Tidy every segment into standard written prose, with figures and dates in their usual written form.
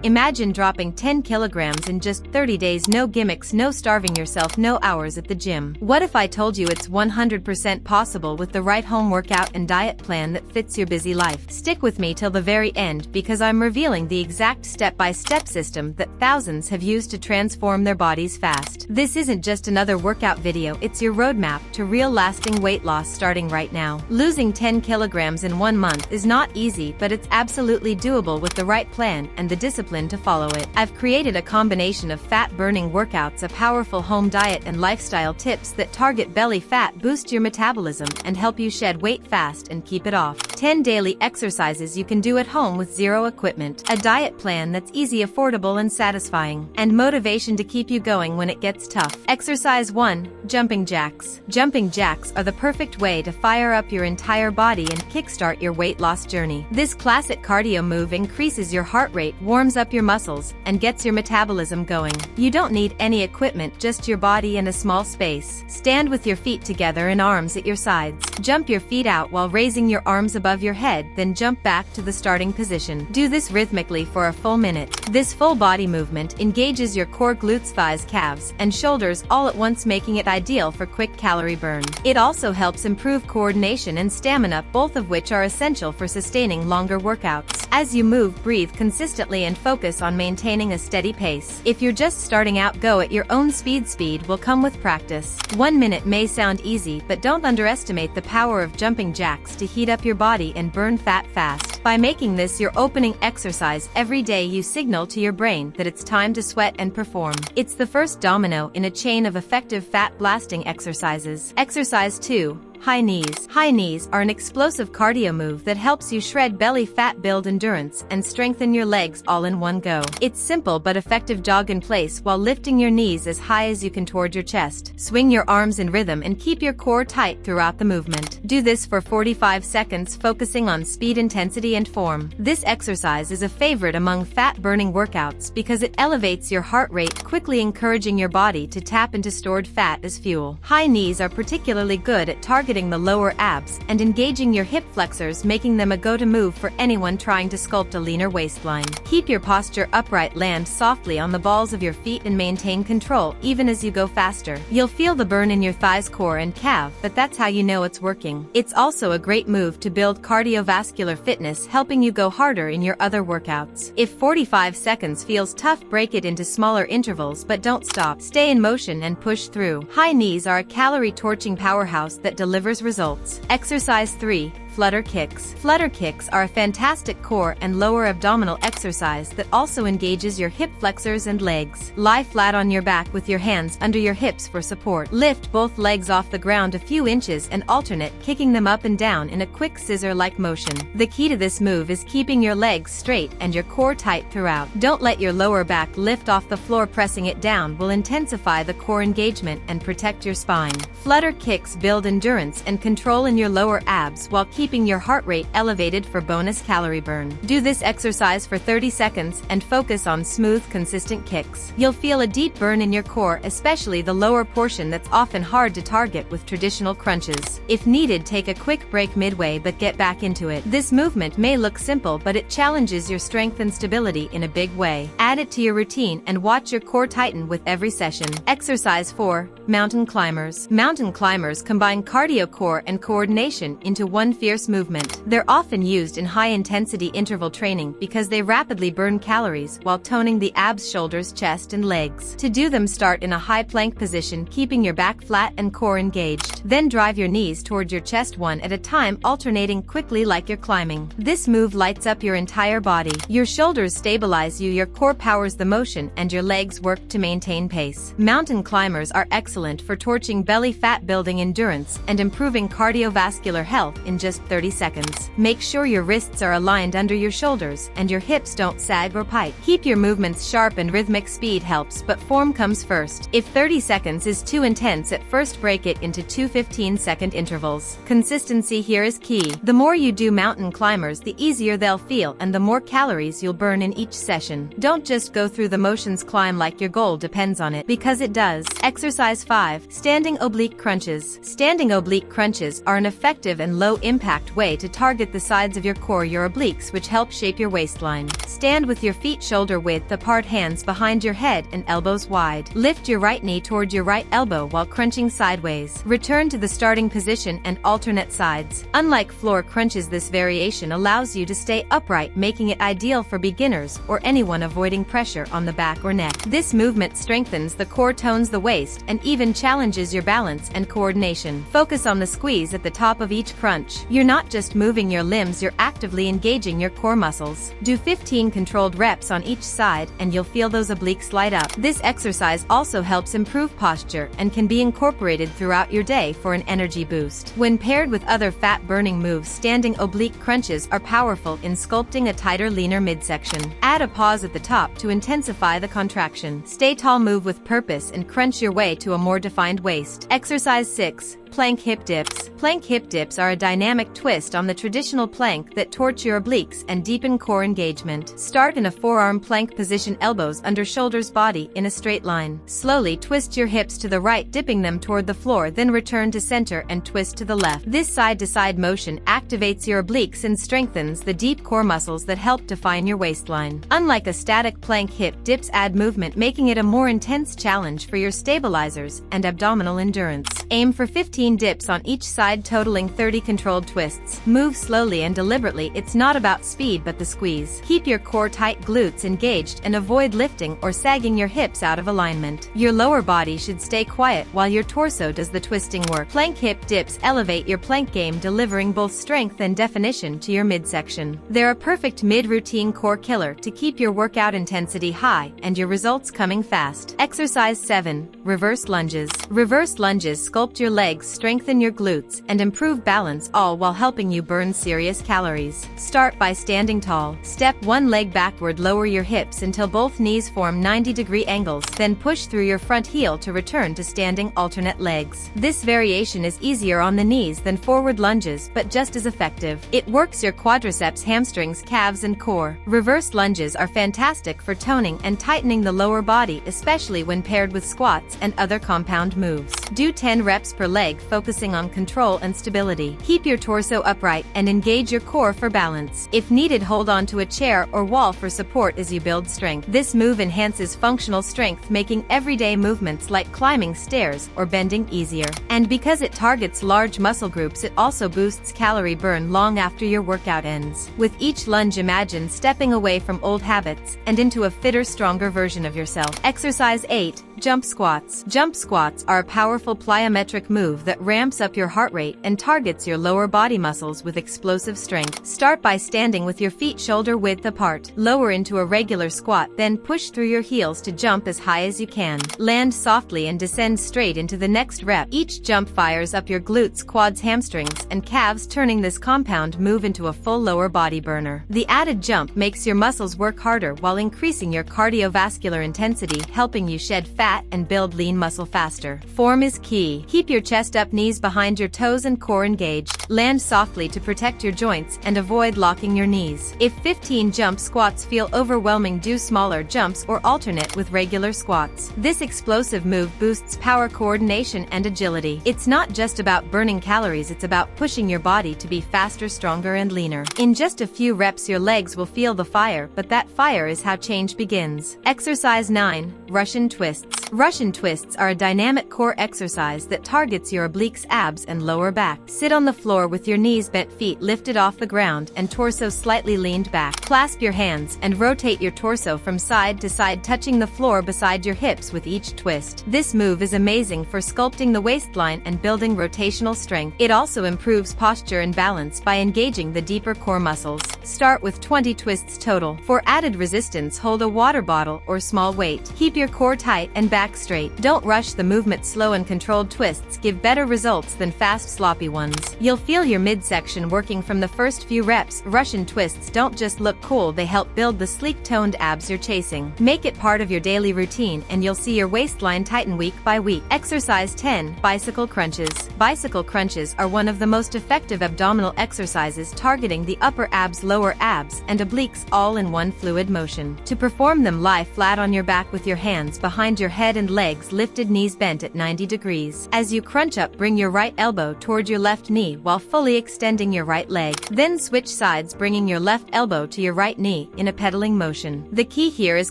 Imagine dropping 10 kilograms in just 30 days. No gimmicks, no starving yourself, no hours at the gym. What if I told you it's 100% possible with the right home workout and diet plan that fits your busy life? Stick with me till the very end because I'm revealing the exact step-by-step system that thousands have used to transform their bodies fast. This isn't just another workout video, it's your roadmap to real lasting weight loss starting right now. Losing 10 kilograms in 1 month is not easy, but it's absolutely doable with the right plan and the discipline to follow it. I've created a combination of fat-burning workouts, a powerful home diet, and lifestyle tips that target belly fat, boost your metabolism, and help you shed weight fast and keep it off. 10 daily exercises you can do at home with zero equipment. A diet plan that's easy, affordable, and satisfying. And motivation to keep you going when it gets tough. Exercise 1. Jumping jacks. Jumping jacks are the perfect way to fire up your entire body and kickstart your weight loss journey. This classic cardio move increases your heart rate, warms up your muscles, and gets your metabolism going. You don't need any equipment, just your body and a small space. Stand with your feet together and arms at your sides. Jump your feet out while raising your arms above your head, then jump back to the starting position. Do this rhythmically for a full minute. This full body movement engages your core, glutes, thighs, calves, and shoulders all at once, making it ideal for quick calorie burn. It also helps improve coordination and stamina, both of which are essential for sustaining longer workouts. As you move, breathe consistently and focus on maintaining a steady pace. If you're just starting out, go at your own speed. Speed will come with practice. 1 minute may sound easy, but don't underestimate the power of jumping jacks to heat up your body and burn fat fast. By making this your opening exercise every day, you signal to your brain that it's time to sweat and perform. It's the first domino in a chain of effective fat-blasting exercises. Exercise 2. High knees. High knees are an explosive cardio move that helps you shred belly fat, build endurance, and strengthen your legs all in one go. It's simple but effective. Jog in place while lifting your knees as high as you can toward your chest. Swing your arms in rhythm and keep your core tight throughout the movement. Do this for 45 seconds, focusing on speed, intensity, and form. This exercise is a favorite among fat-burning workouts because it elevates your heart rate, quickly encouraging your body to tap into stored fat as fuel. High knees are particularly good at targeting the lower abs and engaging your hip flexors, making them a go-to move for anyone trying to sculpt a leaner waistline. Keep your posture upright, land softly on the balls of your feet, and maintain control even as you go faster. You'll feel the burn in your thighs, core, and calf, but that's how you know it's working. It's also a great move to build cardiovascular fitness, helping you go harder in your other workouts. If 45 seconds feels tough, break it into smaller intervals, but don't stop. Stay in motion and push through. High knees are a calorie-torching powerhouse that delivers results. Exercise 3. Flutter kicks. Flutter kicks are a fantastic core and lower abdominal exercise that also engages your hip flexors and legs. Lie flat on your back with your hands under your hips for support. Lift both legs off the ground a few inches and alternate kicking them up and down in a quick scissor-like motion. The key to this move is keeping your legs straight and your core tight throughout. Don't let your lower back lift off the floor. Pressing it down will intensify the core engagement and protect your spine. Flutter kicks build endurance and control in your lower abs while keeping your heart rate elevated for bonus calorie burn. Do this exercise for 30 seconds and focus on smooth, consistent kicks. You'll feel a deep burn in your core, especially the lower portion that's often hard to target with traditional crunches. If needed, take a quick break midway but get back into it. This movement may look simple, but it challenges your strength and stability in a big way. Add it to your routine and watch your core tighten with every session. Exercise 4. Mountain climbers. Mountain climbers combine cardio, core, and coordination into one fierce movement. They're often used in high-intensity interval training because they rapidly burn calories while toning the abs, shoulders, chest, and legs. To do them, start in a high plank position, keeping your back flat and core engaged. Then drive your knees toward your chest one at a time, alternating quickly like you're climbing. This move lights up your entire body. Your shoulders stabilize you, your core powers the motion, and your legs work to maintain pace. Mountain climbers are excellent for torching belly fat, building endurance, and improving cardiovascular health in just 30 seconds. Make sure your wrists are aligned under your shoulders and your hips don't sag or pipe. Keep your movements sharp and rhythmic. Speed helps, but form comes first. If 30 seconds is too intense at first, break it into 2 15-second intervals. Consistency here is key. The more you do mountain climbers, the easier they'll feel and the more calories you'll burn in each session. Don't just go through the motions, climb like your goal depends on it, because it does. Exercise 5. Standing oblique crunches. Standing oblique crunches are an effective and low-impact compact way to target the sides of your core, your obliques, which help shape your waistline. Stand with your feet shoulder width apart, hands behind your head and elbows wide. Lift your right knee toward your right elbow while crunching sideways. Return to the starting position and alternate sides. Unlike floor crunches, this variation allows you to stay upright, making it ideal for beginners or anyone avoiding pressure on the back or neck. This movement strengthens the core, tones the waist, and even challenges your balance and coordination. Focus on the squeeze at the top of each crunch. You're not just moving your limbs, you're actively engaging your core muscles. Do 15 controlled reps on each side and you'll feel those obliques light up. This exercise also helps improve posture and can be incorporated throughout your day for an energy boost. When paired with other fat-burning moves, standing oblique crunches are powerful in sculpting a tighter, leaner midsection. Add a pause at the top to intensify the contraction. Stay tall, move with purpose, and crunch your way to a more defined waist. Exercise 6. Plank hip dips. Plank hip dips are a dynamic twist on the traditional plank that torch your obliques and deepen core engagement. Start in a forearm plank position, elbows under shoulders, body in a straight line. Slowly twist your hips to the right, dipping them toward the floor, then return to center and twist to the left. This side-to-side motion activates your obliques and strengthens the deep core muscles that help define your waistline. Unlike a static plank, hip dips add movement, making it a more intense challenge for your stabilizers and abdominal endurance. Aim for 15 dips on each side, totaling 30 controlled twists. Move slowly and deliberately. It's not about speed but the squeeze. Keep your core tight, glutes engaged, and avoid lifting or sagging your hips out of alignment. Your lower body should stay quiet while your torso does the twisting work. Plank hip dips elevate your plank game, delivering both strength and definition to your midsection. They're a perfect mid-routine core killer to keep your workout intensity high and your results coming fast. Exercise 7. Reverse lunges. Reverse lunges sculpt your legs, strengthen your glutes, and improve balance, all while helping you burn serious calories. Start by standing tall. Step one leg backward, lower your hips until both knees form 90-degree angles, then push through your front heel to return to standing alternate legs. This variation is easier on the knees than forward lunges, but just as effective. It works your quadriceps, hamstrings, calves, and core. Reverse lunges are fantastic for toning and tightening the lower body, especially when paired with squats and other compound moves. Do 10 reps per leg, focusing on control and stability. Keep your torso upright and engage your core for balance. If needed, hold on to a chair or wall for support as you build strength. This move enhances functional strength, making everyday movements like climbing stairs or bending easier. And because it targets large muscle groups, it also boosts calorie burn long after your workout ends. With each lunge, imagine stepping away from old habits and into a fitter, stronger version of yourself. Exercise 8. Jump squats. Jump squats are a powerful plyometric move that ramps up your heart rate and targets your lower body muscles with explosive strength. Start by standing with your feet shoulder width apart. Lower into a regular squat, then push through your heels to jump as high as you can. Land softly and descend straight into the next rep. Each jump fires up your glutes, quads, hamstrings, and calves, turning this compound move into a full lower body burner. The added jump makes your muscles work harder while increasing your cardiovascular intensity, helping you shed fat and build lean muscle faster. Form is key. Keep your chest up, knees behind your toes, and core engaged. Land softly to protect your joints and avoid locking your knees. If 15 jump squats feel overwhelming, do smaller jumps or alternate with regular squats. This explosive move boosts power, coordination, and agility. It's not just about burning calories, it's about pushing your body to be faster, stronger, and leaner. In just a few reps, your legs will feel the fire, but that fire is how change begins. Exercise 9. Russian twists. Russian twists are a dynamic core exercise that targets your obliques, abs, and lower back. Sit on the floor with your knees bent, feet lifted off the ground, and torso slightly leaned back. Clasp your hands and rotate your torso from side to side, touching the floor beside your hips with each twist. This move is amazing for sculpting the waistline and building rotational strength. It also improves posture and balance by engaging the deeper core muscles. Start with 20 twists total. For added resistance, hold a water bottle or small weight. Keep your core tight and back straight. Don't rush the movement. Slow and controlled twists give better results than fast, sloppy ones. You'll feel your midsection working from the first few reps. Russian twists don't just look cool, they help build the sleek, toned abs you're chasing. Make it part of your daily routine and you'll see your waistline tighten week by week. Exercise 10. Bicycle crunches. Bicycle crunches are one of the most effective abdominal exercises, targeting the upper abs, lower abs, and obliques all in one fluid motion. To perform them, lie flat on your back with your hands behind your head head and legs lifted, knees bent at 90 degrees. As you crunch up, bring your right elbow toward your left knee while fully extending your right leg. Then switch sides, bringing your left elbow to your right knee in a pedaling motion. The key here is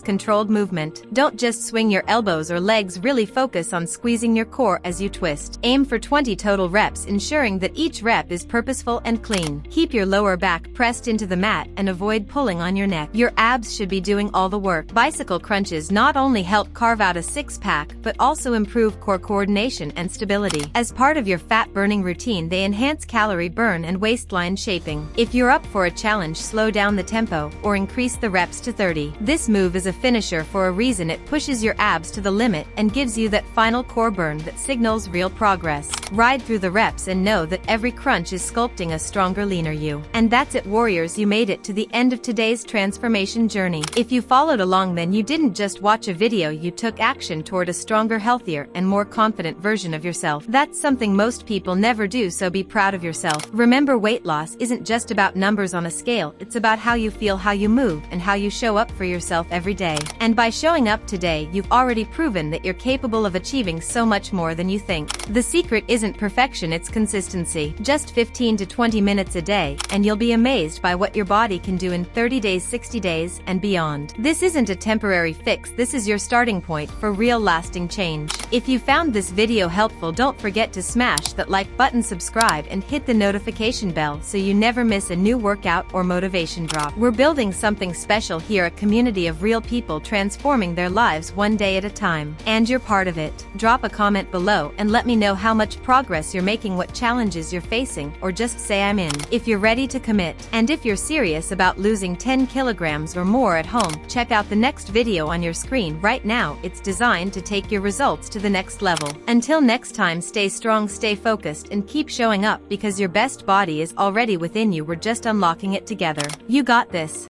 controlled movement. Don't just swing your elbows or legs, really focus on squeezing your core as you twist. Aim for 20 total reps, ensuring that each rep is purposeful and clean. Keep your lower back pressed into the mat and avoid pulling on your neck. Your abs should be doing all the work. Bicycle crunches not only help carve out a six-pack, but also improve core coordination and stability. As part of your fat-burning routine, they enhance calorie burn and waistline shaping. If you're up for a challenge, slow down the tempo or increase the reps to 30. This move is a finisher for a reason. It pushes your abs to the limit and gives you that final core burn that signals real progress. Ride through the reps and know that every crunch is sculpting a stronger, leaner you. And that's it, warriors, you made it to the end of today's transformation journey. If you followed along, then you didn't just watch a video, you took action toward a stronger, healthier, and more confident version of yourself. That's something most people never do, so be proud of yourself. Remember, weight loss isn't just about numbers on a scale, it's about how you feel, how you move, and how you show up for yourself every day. And by showing up today, you've already proven that you're capable of achieving so much more than you think. The secret isn't perfection, it's consistency. Just 15 to 20 minutes a day, and you'll be amazed by what your body can do in 30 days, 60 days, and beyond. This isn't a temporary fix, this is your starting point for real lasting change. If you found this video helpful, don't forget to smash that like button, subscribe, and hit the notification bell so you never miss a new workout or motivation drop. We're building something special here, a community of real people transforming their lives one day at a time. And you're part of it. Drop a comment below and let me know how much progress you're making, what challenges you're facing, or just say I'm in if you're ready to commit. And if you're serious about losing 10 kilograms or more at home, check out the next video on your screen right now. It's designed to take your results to the next level. Until next time, stay strong, stay focused, and keep showing up, because your best body is already within you. We're just unlocking it together. You got this.